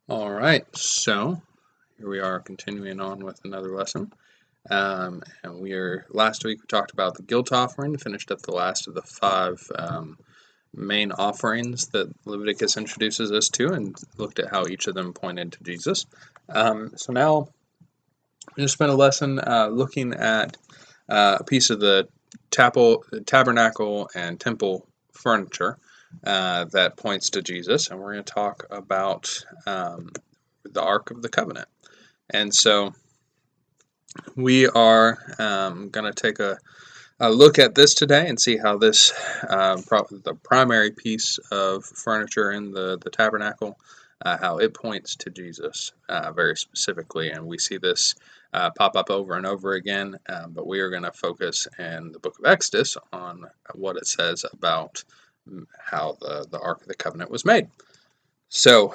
All right, so here we are continuing on with another lesson. And last week we talked about the guilt offering, finished up the last of the five main offerings that Leviticus introduces us to, and looked at how each of them pointed to Jesus. So now I'm going to spend a lesson looking at a piece of the tabernacle and temple furniture that points to Jesus, and we're going to talk about the Ark of the Covenant. And so we are going to take a look at this today and see how this, the primary piece of furniture in the tabernacle, how it points to Jesus very specifically. And we see this pop up over and over again, but we are going to focus in the book of Exodus on what it says about how the Ark of the Covenant was made. So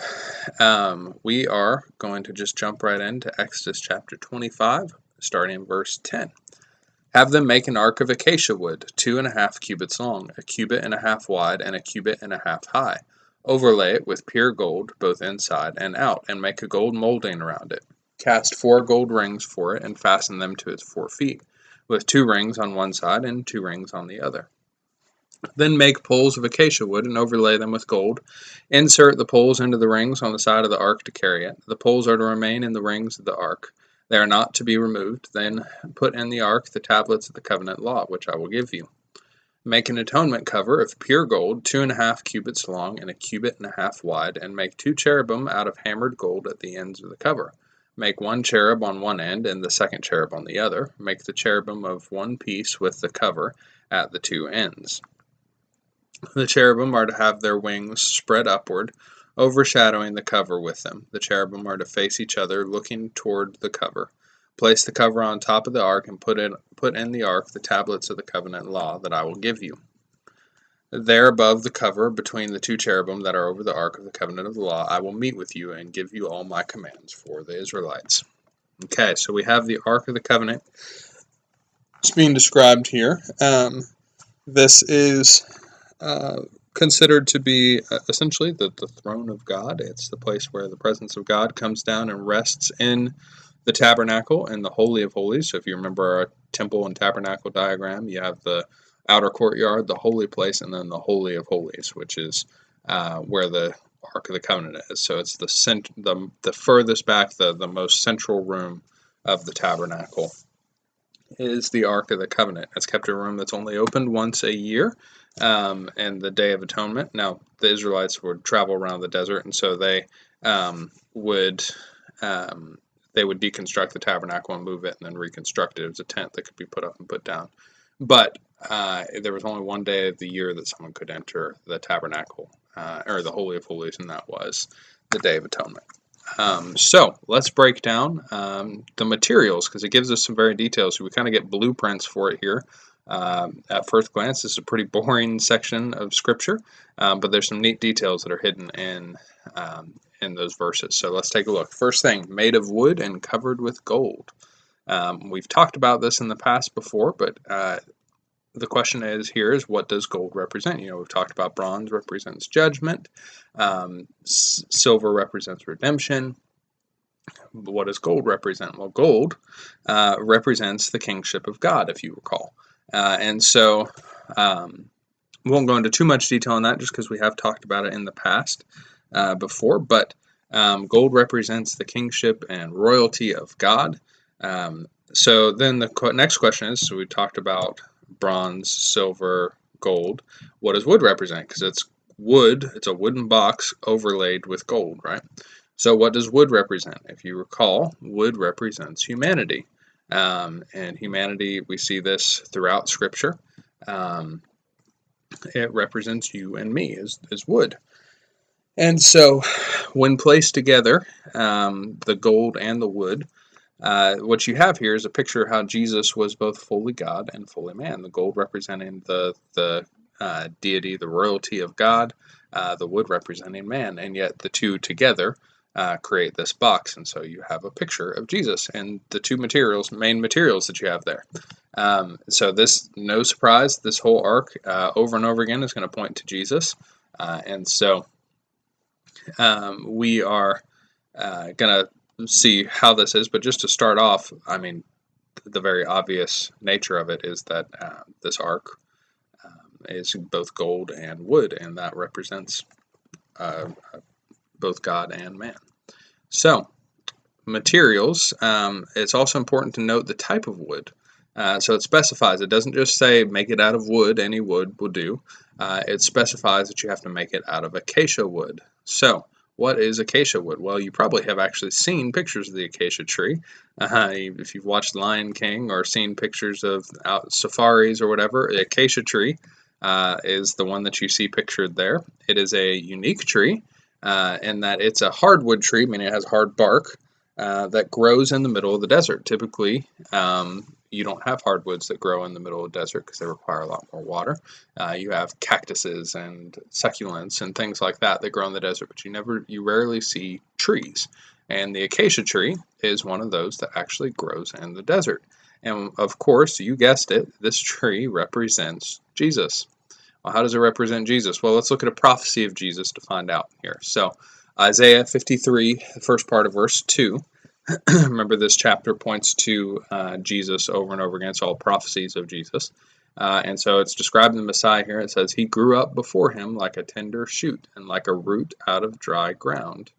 we are going to just jump right into Exodus chapter 25, starting in verse 10. Have them make an ark of acacia wood, 2.5 cubits long, a cubit and a half wide, and a cubit and a half high. Overlay it with pure gold, both inside and out, and make a gold molding around it. Cast 4 gold rings for it, and fasten them to its 4 feet, with 2 rings on one side and 2 rings on the other. Then make poles of acacia wood and overlay them with gold. Insert the poles into the rings on the side of the ark to carry it. The poles are to remain in the rings of the ark. They are not to be removed. Then put in the ark the tablets of the covenant law, which I will give you. Make an atonement cover of pure gold, 2.5 cubits long and a cubit and a half wide, and make 2 cherubim out of hammered gold at the ends of the cover. Make 1 cherub on one end and the second cherub on the other. Make the cherubim of one piece with the cover at the 2 ends. The cherubim are to have their wings spread upward, overshadowing the cover with them. The cherubim are to face each other, looking toward the cover. Place the cover on top of the ark and put in the ark the tablets of the covenant law that I will give you. There above the cover, between the 2 cherubim that are over the ark of the covenant of the law, I will meet with you and give you all my commands for the Israelites. Okay, so we have the Ark of the Covenant. It's being described here. This is considered to be essentially the throne of God. It's the place where the presence of God comes down and rests in the tabernacle and the Holy of Holies. So if you remember our temple and tabernacle diagram, you have the outer courtyard, the holy place, and then the Holy of Holies, which is where the Ark of the Covenant is. So it's the furthest back, the most central room of the tabernacle is the Ark of the Covenant. It's kept in a room that's only opened once a year, and the Day of Atonement. Now, the Israelites would travel around the desert, and so they would deconstruct the tabernacle and move it, and then reconstruct it. It was a tent that could be put up and put down. But there was only one day of the year that someone could enter the tabernacle, or the Holy of Holies, and that was the Day of Atonement. So let's break down the materials, because it gives us some very details. So we kind of get blueprints for it here. At first glance, this is a pretty boring section of scripture, but there's some neat details that are hidden in those verses. So let's take a look. First thing, made of wood and covered with gold. We've talked about this in the past before, but the question is, what does gold represent? We've talked about bronze represents judgment, silver represents redemption. But what does gold represent? Well, gold represents the kingship of God, if you recall. And so we won't go into too much detail on that just because we have talked about it in the past before, but gold represents the kingship and royalty of God. So then the next question is, so we talked about bronze, silver, gold. What does wood represent? Because it's wood, it's a wooden box overlaid with gold, right? So what does wood represent? If you recall, wood represents humanity. And humanity, we see this throughout Scripture. It represents you and me as wood. And so when placed together, the gold and the wood, what you have here is a picture of how Jesus was both fully God and fully man. The gold representing the deity, the royalty of God, the wood representing man, and yet the two together create this box. And so you have a picture of Jesus and the two main materials that you have there. So this, no surprise, this whole ark over and over again is going to point to Jesus. And so we are Gonna see how this is, but just to start off, I mean, the very obvious nature of it is that this ark is both gold and wood, and that represents both God and man. So, materials, it's also important to note the type of wood. So it specifies, it doesn't just say make it out of wood, any wood will do. It specifies that you have to make it out of acacia wood. So, what is acacia wood? Well, you probably have actually seen pictures of the acacia tree. If you've watched Lion King or seen pictures of safaris or whatever, the acacia tree is the one that you see pictured there. It is a unique tree in that it's a hardwood tree, meaning it has hard bark. That grows in the middle of the desert. Typically, you don't have hardwoods that grow in the middle of the desert because they require a lot more water. You have cactuses and succulents and things like that that grow in the desert, but you rarely see trees. And the acacia tree is one of those that actually grows in the desert. And of course, you guessed it, this tree represents Jesus. Well, how does it represent Jesus? Well, let's look at a prophecy of Jesus to find out here. So, Isaiah 53, the first part of verse 2. Remember, this chapter points to Jesus over and over again. It's all prophecies of Jesus. And so it's describing the Messiah here. It says, he grew up before him like a tender shoot and like a root out of dry ground.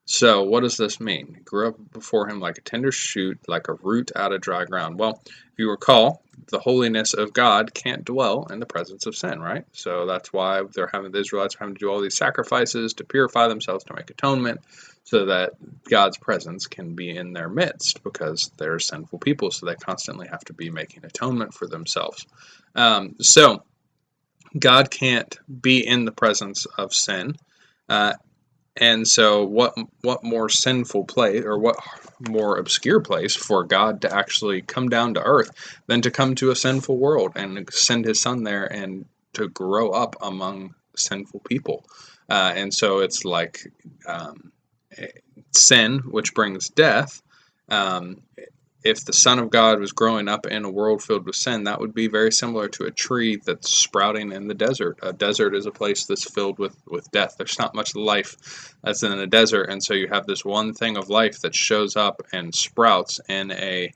So what does this mean? He grew up before him like a tender shoot, like a root out of dry ground. Well, if you recall, the holiness of God can't dwell in the presence of sin, right? So that's why the Israelites are having to do all these sacrifices to purify themselves, to make atonement, so that God's presence can be in their midst, because they're sinful people, so they constantly have to be making atonement for themselves. So God can't be in the presence of sin. And so what more sinful place, or what more obscure place for God to actually come down to earth than to come to a sinful world and send his son there and to grow up among sinful people. And so it's like sin, which brings death. If the Son of God was growing up in a world filled with sin, that would be very similar to a tree that's sprouting in the desert. A desert is a place that's filled with death. There's not much life that's in a desert, and so you have this one thing of life that shows up and sprouts in a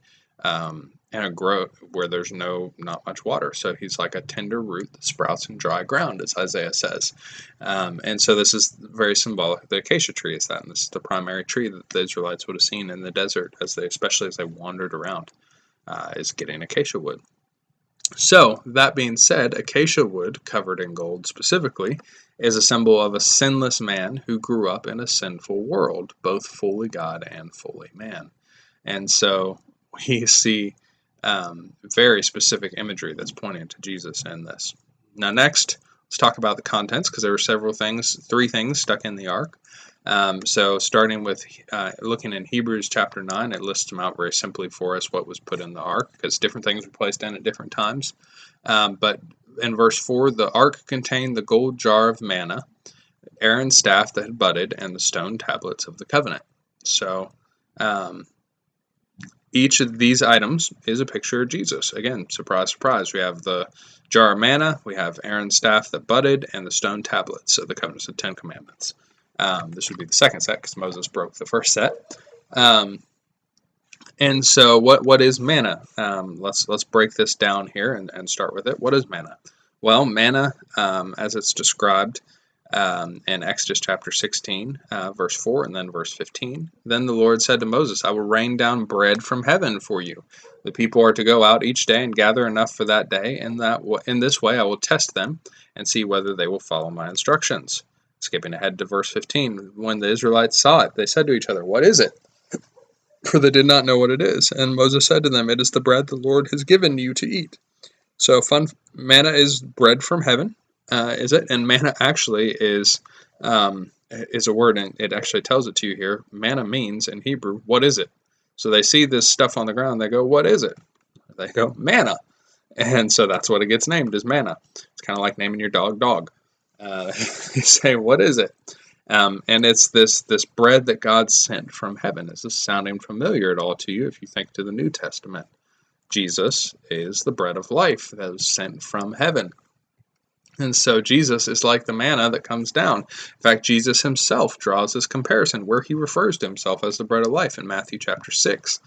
growth where there's not much water. So he's like a tender root that sprouts in dry ground, as Isaiah says. And so this is very symbolic. The acacia tree is that, and this is the primary tree that the Israelites would have seen in the desert, especially as they wandered around, is getting acacia wood. So, that being said, acacia wood, covered in gold specifically, is a symbol of a sinless man who grew up in a sinful world, both fully God and fully man. And so we see very specific imagery that's pointing to Jesus in this. Now, next, let's talk about the contents, because there were three things stuck in the ark. So starting with looking in Hebrews chapter 9, it lists them out very simply for us what was put in the ark, because different things were placed in at different times. But in verse 4, the ark contained the gold jar of manna, Aaron's staff that had budded, and the stone tablets of the covenant. So each of these items is a picture of Jesus. Again, surprise, surprise. We have the jar of manna, we have Aaron's staff that budded, and the stone tablets of the covenants of the Ten Commandments. This would be the second set because Moses broke the first set. And so what is manna? Let's break this down here and start with it. What is manna? Well, manna, as it's described in Exodus chapter 16, verse 4, and then verse 15. Then the Lord said to Moses, I will rain down bread from heaven for you. The people are to go out each day and gather enough for that day, and in this way I will test them and see whether they will follow my instructions. Skipping ahead to verse 15, when the Israelites saw it, they said to each other, what is it? For they did not know what it is. And Moses said to them, it is the bread the Lord has given you to eat. So manna is bread from heaven, is it? And manna actually is a word, and it actually tells it to you here. Manna means, in Hebrew, what is it? So they see this stuff on the ground, they go, what is it? They go, manna. And so that's what it gets named, is manna. It's kind of like naming your dog. You say, what is it? And it's this bread that God sent from heaven. Is this sounding familiar at all to you if you think to the New Testament? Jesus is the bread of life that was sent from heaven. And so Jesus is like the manna that comes down. In fact, Jesus himself draws this comparison where he refers to himself as the bread of life in Matthew chapter 6.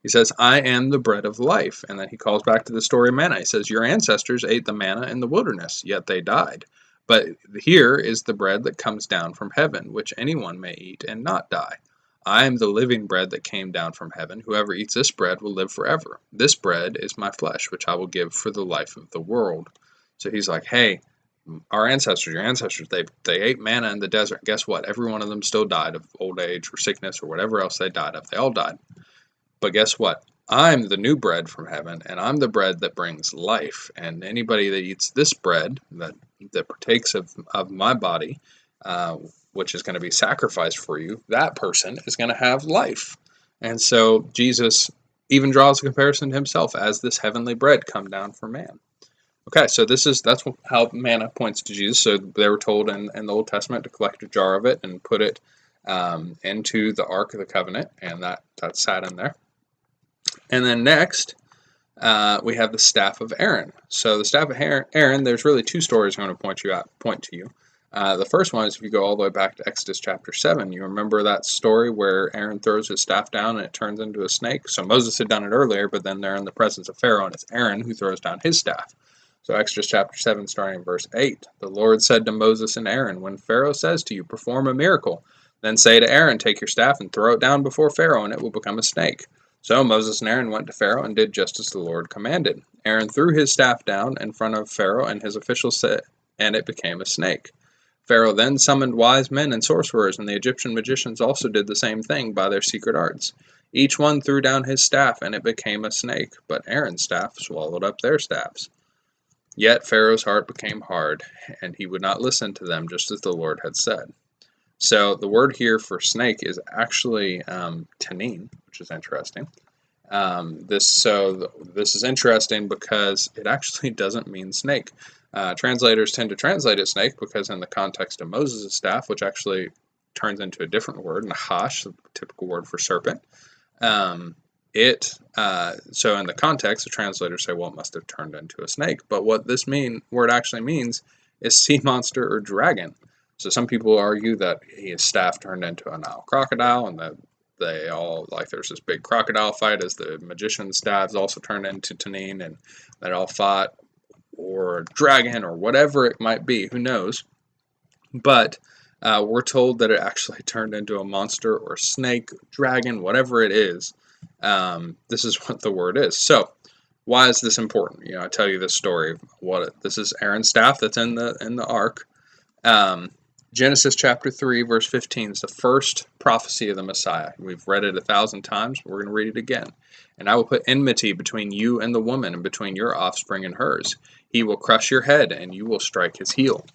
He says, I am the bread of life. And then he calls back to the story of manna. He says, your ancestors ate the manna in the wilderness, yet they died. But here is the bread that comes down from heaven, which anyone may eat and not die. I am the living bread that came down from heaven. Whoever eats this bread will live forever. This bread is my flesh, which I will give for the life of the world. So he's like, hey, our ancestors, your ancestors, they ate manna in the desert. Guess what? Every one of them still died of old age or sickness or whatever else they died of. They all died. But guess what? I'm the new bread from heaven, and I'm the bread that brings life. And anybody that eats this bread, that partakes of my body, which is going to be sacrificed for you, that person is going to have life. And so Jesus even draws a comparison to himself as this heavenly bread come down from man. Okay, so that's how manna points to Jesus. So they were told in the Old Testament to collect a jar of it and put it into the Ark of the Covenant, and that sat in there. And then next, we have the staff of Aaron. So the staff of Aaron, there's really two stories I'm going to point to you. The first one is if you go all the way back to Exodus chapter 7, you remember that story where Aaron throws his staff down and it turns into a snake. So Moses had done it earlier, but then they're in the presence of Pharaoh, and it's Aaron who throws down his staff. So Exodus chapter 7, starting in verse 8, the Lord said to Moses and Aaron, when Pharaoh says to you, perform a miracle, then say to Aaron, take your staff and throw it down before Pharaoh, and it will become a snake. So Moses and Aaron went to Pharaoh and did just as the Lord commanded. Aaron threw his staff down in front of Pharaoh and his officials said, and it became a snake. Pharaoh then summoned wise men and sorcerers, and the Egyptian magicians also did the same thing by their secret arts. Each one threw down his staff, and it became a snake, but Aaron's staff swallowed up their staffs. Yet Pharaoh's heart became hard, and he would not listen to them, just as the Lord had said. So the word here for snake is actually tanin, which is interesting. This is interesting because it actually doesn't mean snake. Translators tend to translate it snake because in the context of Moses' staff, which actually turns into a different word, nahash, the typical word for serpent, so in the context, the translators say, well, it must have turned into a snake. But what this word actually means is sea monster or dragon. So some people argue that his staff turned into a Nile crocodile, and that they all, like, there's this big crocodile fight as the magician's staffs also turned into tanin, and they all fought, or a dragon, or whatever it might be. Who knows? But we're told that it actually turned into a monster or snake, dragon, whatever it is. This is what the word is. So, why is this important? I tell you this story. This is Aaron's staff that's in the ark. Genesis chapter 3, verse 15 is the first prophecy of the Messiah. We've read it 1,000 times. We're going to read it again. And I will put enmity between you and the woman, and between your offspring and hers. He will crush your head, and you will strike his heel.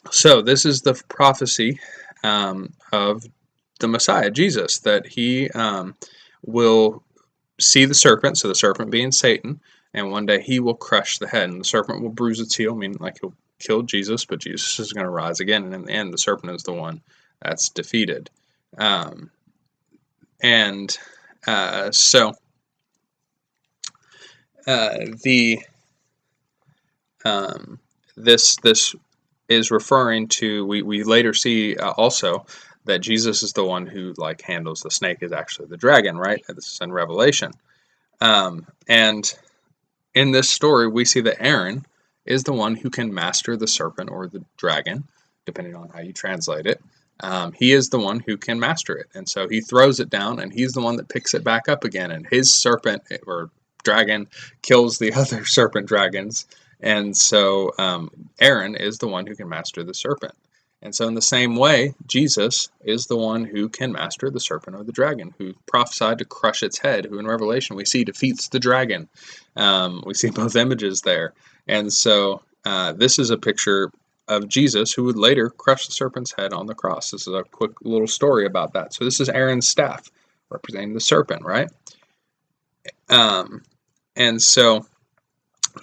So this is the prophecy of the Messiah, Jesus, that he will see the serpent, so the serpent being Satan, and one day he will crush the head, and the serpent will bruise its heel, meaning like he'll kill Jesus, but Jesus is going to rise again, and in the end, the serpent is the one that's defeated. This is referring to, we later see also that Jesus is the one who handles the snake, is actually the dragon, right? This is in Revelation. And in this story, we see that Aaron is the one who can master the serpent or the dragon, depending on how you translate it. He is the one who can master it. And so he throws it down, and he's the one that picks it back up again. And his serpent or dragon kills the other serpent dragons. And so Aaron is the one who can master the serpent. And so in the same way, Jesus is the one who can master the serpent or the dragon, who prophesied to crush its head, who in Revelation we see defeats the dragon. We see both images there. And so this is a picture of Jesus who would later crush the serpent's head on the cross. This is a quick little story about that. So this is Aaron's staff, representing the serpent, right? And so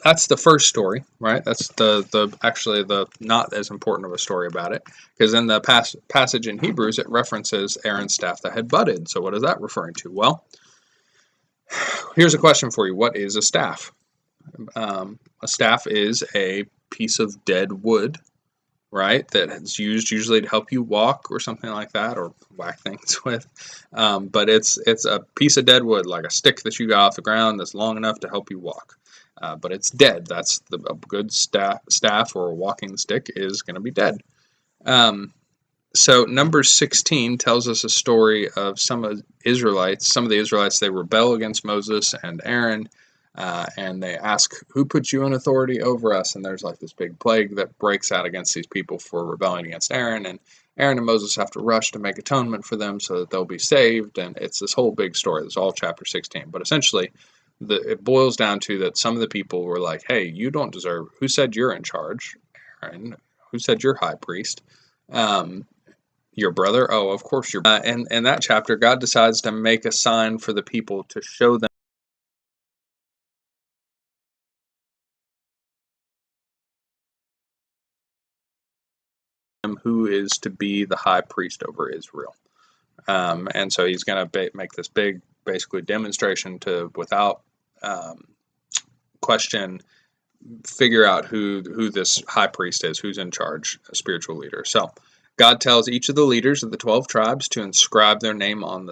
that's the first story, right? That's the not as important of a story about it, because in the passage in Hebrews, it references Aaron's staff that had budded. So what is that referring to? Well, here's a question for you. What is a staff? A staff is a piece of dead wood, right? That is used usually to help you walk or something like that, or whack things with. But it's a piece of dead wood, like a stick that you got off the ground that's long enough to help you walk. But it's dead. That's a good staff or a walking stick is going to be dead. So Numbers 16 tells us a story of some of the Israelites, they rebel against Moses and Aaron, and they ask, who put you in authority over us? And there's like this big plague that breaks out against these people for rebelling against Aaron, and Aaron and Moses have to rush to make atonement for them so that they'll be saved, and it's this whole big story. It's all chapter 16, but essentially it boils down to that some of the people were like, hey, you don't deserve, who said you're in charge? Aaron. Who said you're high priest? Your brother? Oh, of course your brother. And in that chapter, God decides to make a sign for the people to show them who is to be the high priest over Israel. And so he's going to make this big, basically, demonstration to, without question, figure out who this high priest is, who's in charge, a spiritual leader. So God tells each of the leaders of the 12 tribes to inscribe their name on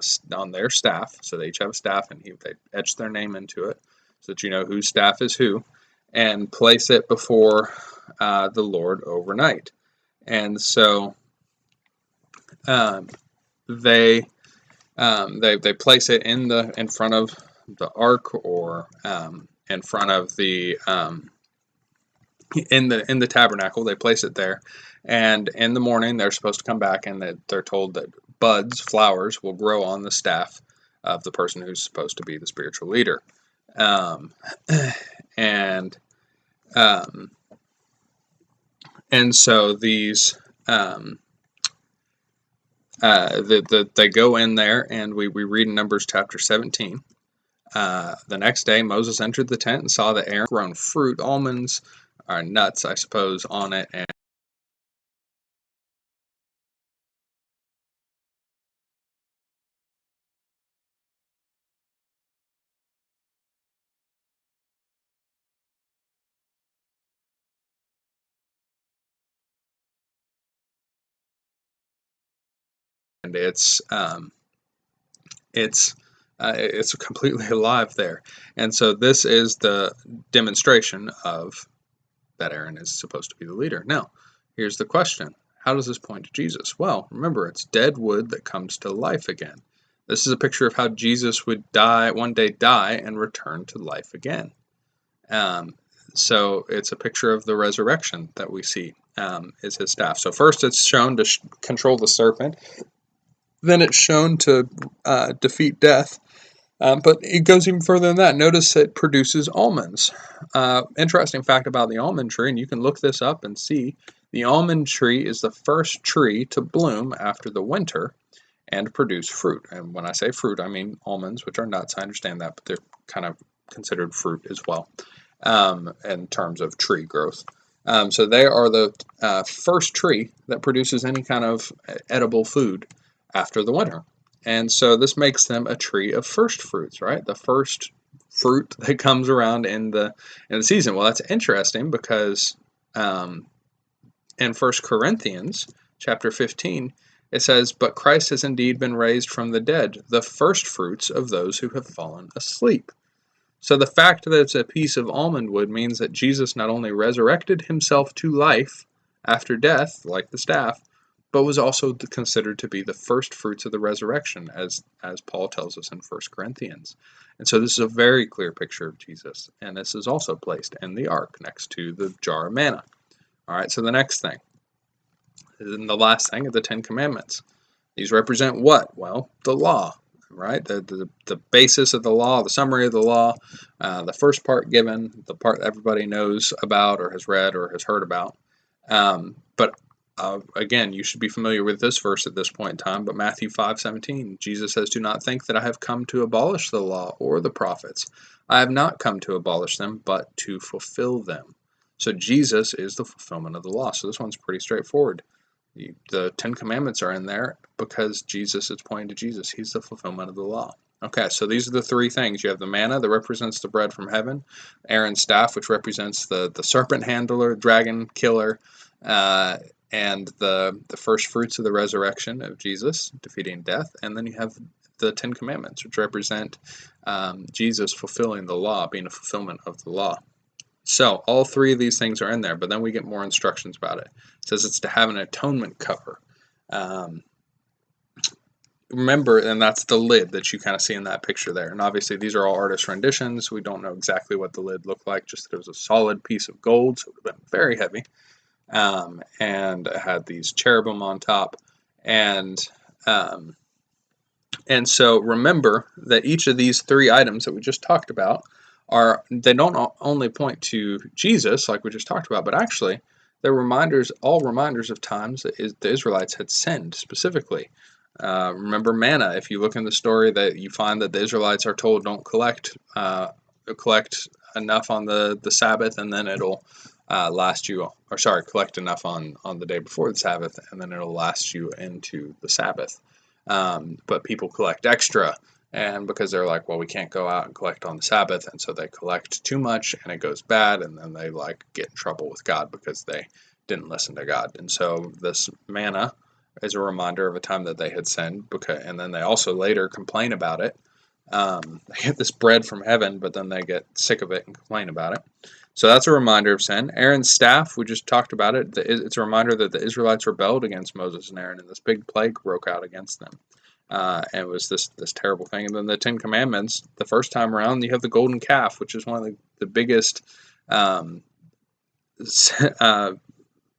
their staff. So they each have a staff, and they etch their name into it so that you know whose staff is who, and place it before the Lord overnight. And so they place it in front of the ark, or in front of the in the tabernacle. They place it there, and in the morning they're supposed to come back, and they're told that flowers will grow on the staff of the person who's supposed to be the spiritual leader. And so these they go in there, and we read in Numbers chapter 17. The next day Moses entered the tent and saw that Aaron had grown fruit, almonds, or nuts, I suppose, on it, and it's completely alive there. And so this is the demonstration of that Aaron is supposed to be the leader. Now, here's the question. How does this point to Jesus? Well, remember, it's dead wood that comes to life again. This is a picture of how Jesus would one day die and return to life again. So it's a picture of the resurrection that we see is his staff. So first it's shown to control the serpent. Then it's shown to defeat death. But it goes even further than that. Notice it produces almonds. Interesting fact about the almond tree, and you can look this up and see, the almond tree is the first tree to bloom after the winter and produce fruit. And when I say fruit, I mean almonds, which are nuts. I understand that, but they're kind of considered fruit as well in terms of tree growth. So they are the first tree that produces any kind of edible food after the winter. And so this makes them a tree of first fruits, right? The first fruit that comes around in the season. Well, that's interesting because in 1 Corinthians chapter 15, it says, "But Christ has indeed been raised from the dead, the first fruits of those who have fallen asleep." So the fact that it's a piece of almond wood means that Jesus not only resurrected himself to life after death, like the staff, but was also considered to be the first fruits of the resurrection, as Paul tells us in 1 Corinthians. And so this is a very clear picture of Jesus, and this is also placed in the ark next to the jar of manna. All right, so the next thing, and the last thing, are the Ten Commandments. These represent what? Well, the law, right? The basis of the law, the summary of the law, the first part given, the part everybody knows about or has read or has heard about. But again, you should be familiar with this verse at this point in time, but Matthew 5:17, Jesus says, "Do not think that I have come to abolish the law or the prophets. I have not come to abolish them, but to fulfill them." So Jesus is the fulfillment of the law. So this one's pretty straightforward. The Ten Commandments are in there because Jesus is pointing to Jesus. He's the fulfillment of the law. Okay, so these are the three things. You have the manna that represents the bread from heaven, Aaron's staff, which represents the serpent handler, dragon killer, uh, and the first fruits of the resurrection of Jesus, defeating death. And then you have the Ten Commandments, which represent Jesus fulfilling the law, being a fulfillment of the law. So all three of these things are in there, but then we get more instructions about it. It says it's to have an atonement cover. Um, Remember, and that's the lid that you kind of see in that picture there. And obviously, these are all artist renditions. We don't know exactly what the lid looked like, just that it was a solid piece of gold, so it would have been very heavy. And it had these cherubim on top. And um, and so remember that each of these three items that we just talked about they don't only point to Jesus, like we just talked about, but actually they're reminders, all reminders of times that the Israelites had sinned specifically. Remember manna. If you look in the story, that you find that the Israelites are told don't collect enough on the Sabbath, and then it'll last you. Or sorry, collect enough on the day before the Sabbath, and then it'll last you into the Sabbath. But people collect extra, and because they're like, well, we can't go out and collect on the Sabbath, and so they collect too much, and it goes bad, and then they like get in trouble with God because they didn't listen to God. And so this manna is a reminder of a time that they had sinned, and then they also later complain about it. They get this bread from heaven, but then they get sick of it and complain about it. So that's a reminder of sin. Aaron's staff, we just talked about it. It's a reminder that the Israelites rebelled against Moses and Aaron, and this big plague broke out against them. And it was this terrible thing. And then the Ten Commandments, the first time around, you have the golden calf, which is one of the biggest um,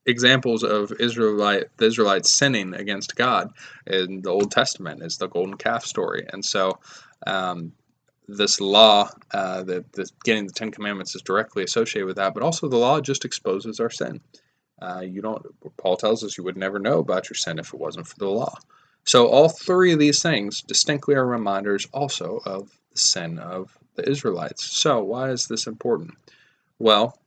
examples of the Israelites sinning against God in the Old Testament is the golden calf story. And so this law, getting the Ten Commandments, is directly associated with that, but also the law just exposes our sin. Paul tells us you would never know about your sin if it wasn't for the law. So all three of these things distinctly are reminders also of the sin of the Israelites. So why is this important? Well,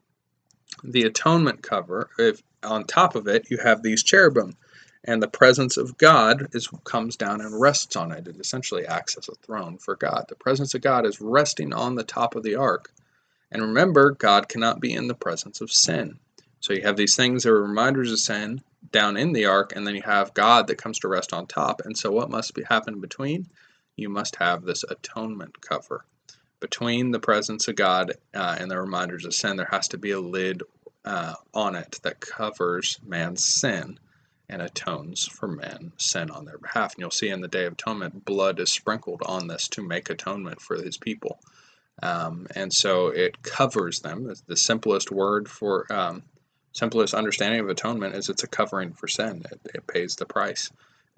the atonement cover, if on top of it you have these cherubim, and the presence of God comes down and rests on it. It essentially acts as a throne for God. The presence of God is resting on the top of the ark. And remember, God cannot be in the presence of sin. So you have these things that are reminders of sin down in the ark, and then you have God that comes to rest on top. And so what must happen between? You must have this atonement cover. Between the presence of God and the reminders of sin, there has to be a lid on it that covers man's sin and atones for man's sin on their behalf. And you'll see in the Day of Atonement, blood is sprinkled on this to make atonement for his people. And so it covers them. The simplest word for simplest understanding of atonement is it's a covering for sin. It pays the price.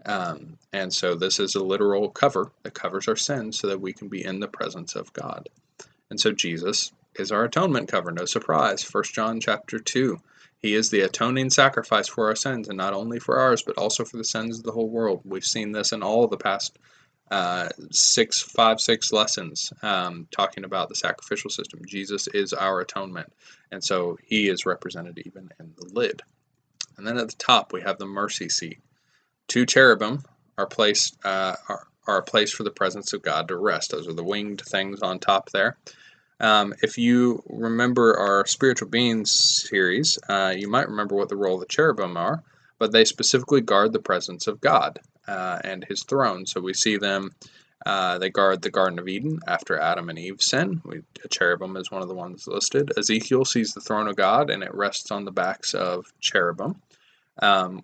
And so this is a literal cover that covers our sins so that we can be in the presence of God. And so Jesus is our atonement cover. No surprise. 1 John chapter 2. He is the atoning sacrifice for our sins, and not only for ours, but also for the sins of the whole world. We've seen this in all the past 6 lessons talking about the sacrificial system. Jesus is our atonement, and so he is represented even in the lid. And then at the top we have the mercy seat. 2 cherubim are placed are a place for the presence of God to rest. Those are the winged things on top there. If you remember our spiritual beings series, you might remember what the role of the cherubim are, but they specifically guard the presence of God and his throne. So we see them, they guard the Garden of Eden after Adam and Eve sin. A cherubim is one of the ones listed. Ezekiel sees the throne of God, and it rests on the backs of cherubim,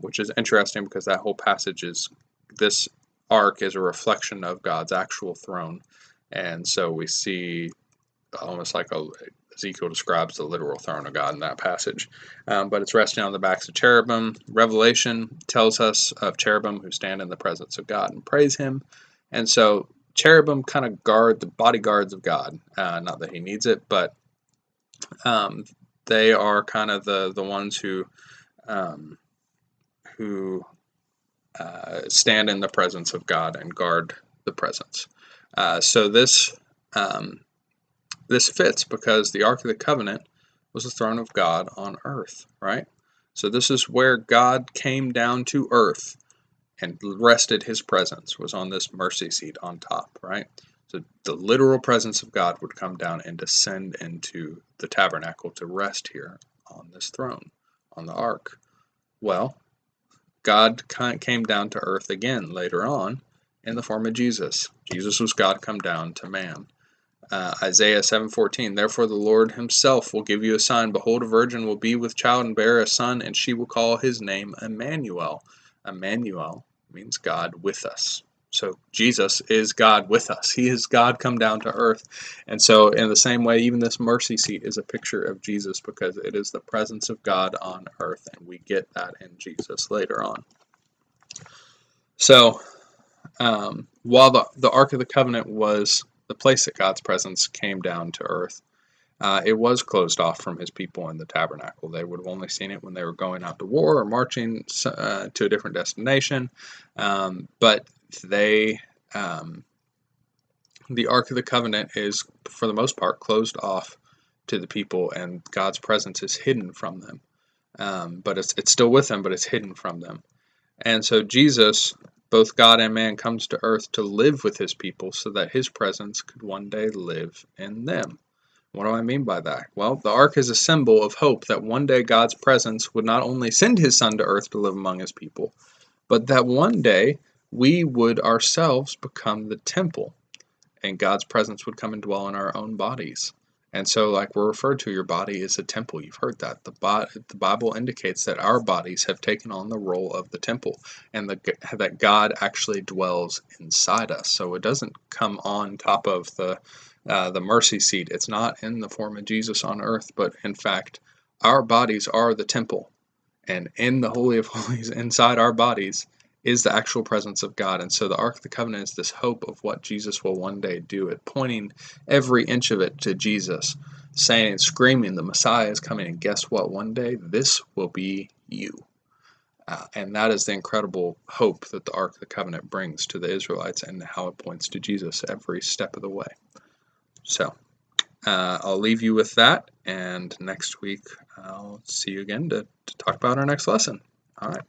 which is interesting because that whole passage this ark is a reflection of God's actual throne. And so we see almost like Ezekiel describes the literal throne of God in that passage. But it's resting on the backs of cherubim. Revelation tells us of cherubim who stand in the presence of God and praise him. And so cherubim kind of guard the bodyguards of God. Not that he needs it, but they are kind of the ones who stand in the presence of God and guard the presence. So this fits because the Ark of the Covenant was the throne of God on earth, right? So this is where God came down to earth and rested his presence, was on this mercy seat on top, right? So the literal presence of God would come down and descend into the tabernacle to rest here on this throne, on the ark. Well, God came down to earth again later on in the form of Jesus. Jesus was God come down to man. Isaiah 7:14, therefore the Lord himself will give you a sign. Behold, a virgin will be with child and bear a son, and she will call his name Emmanuel. Emmanuel means God with us. So Jesus is God with us. He is God come down to earth. And so in the same way, even this mercy seat is a picture of Jesus, because it is the presence of God on earth, and we get that in Jesus later on. So while the Ark of the Covenant was the place that God's presence came down to earth, it was closed off from his people in the tabernacle. They would have only seen it when they were going out to war or marching to a different destination. But the Ark of the Covenant is, for the most part, closed off to the people, and God's presence is hidden from them. But it's still with them, but it's hidden from them. And so Jesus, both God and man, comes to earth to live with his people so that his presence could one day live in them. What do I mean by that? Well, the ark is a symbol of hope that one day God's presence would not only send his son to earth to live among his people, but that one day we would ourselves become the temple, and God's presence would come and dwell in our own bodies. And so, like we're referred to, your body is a temple. You've heard that. The Bible indicates that our bodies have taken on the role of the temple, and that God actually dwells inside us. So it doesn't come on top of the mercy seat. It's not in the form of Jesus on earth, but in fact, our bodies are the temple. And in the Holy of Holies, inside our bodies, is the actual presence of God. And so the Ark of the Covenant is this hope of what Jesus will one day do, it pointing every inch of it to Jesus, saying and screaming, the Messiah is coming, and guess what? One day, this will be you. And that is the incredible hope that the Ark of the Covenant brings to the Israelites, and how it points to Jesus every step of the way. So I'll leave you with that, and next week I'll see you again to talk about our next lesson. All right.